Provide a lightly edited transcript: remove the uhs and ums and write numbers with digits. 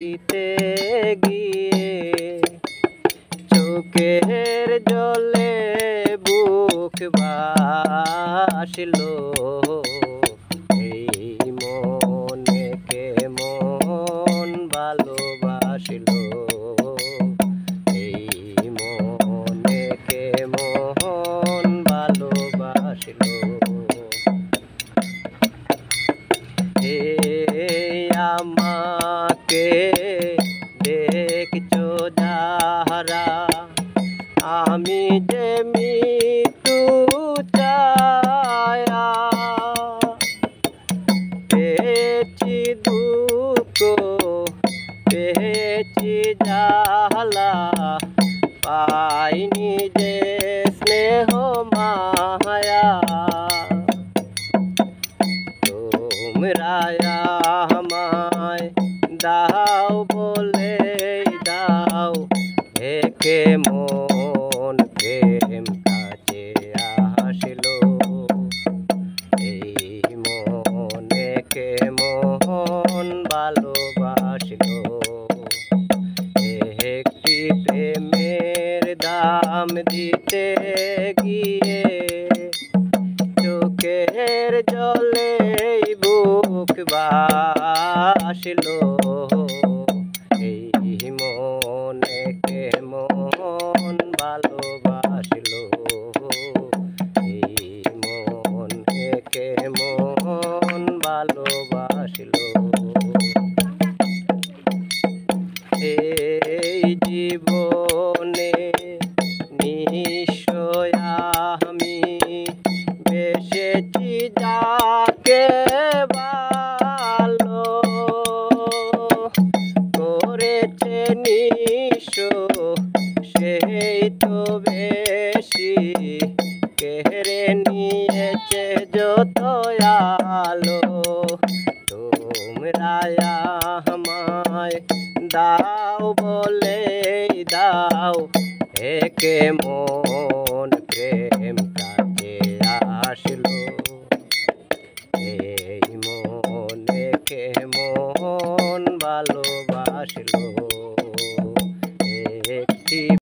দিতে গিয়ে চোখের জলে বুক ভাসিল। এই মনে কেমন ভালোবাসিল, এই মনে কেমন ভালোবাসিল। আমাকে দেখছো যাহারা, আমি যে মৃত্যু ছায়া। পেয়েছি দুঃখ, পেয়েছি জ্বালা, পাইনি যে স্নেহ মায়া। তোমরা আমায় দাও বলে দাও, একে মন প্রেম কাছে আসিল। এই মনে কেমন ভালোবাসিল। একটি প্রেমের দাম দিতে গিয়ে চোখের জলে বুক ভাসিল। এই মনে কেমন ভালোবাসিল, এই মনে কেমন ভালোবাসিল। এই জীবনে নিশ্চয় আমি বেসেছি যাকে ভালো, করেছে নিঃস্ব সেই তো বেশি, কেড়ে নিয়েছে যত আলো। তোমরা আমায় দাও বলে দাও, একে মন প্রেম কাছে আসিল।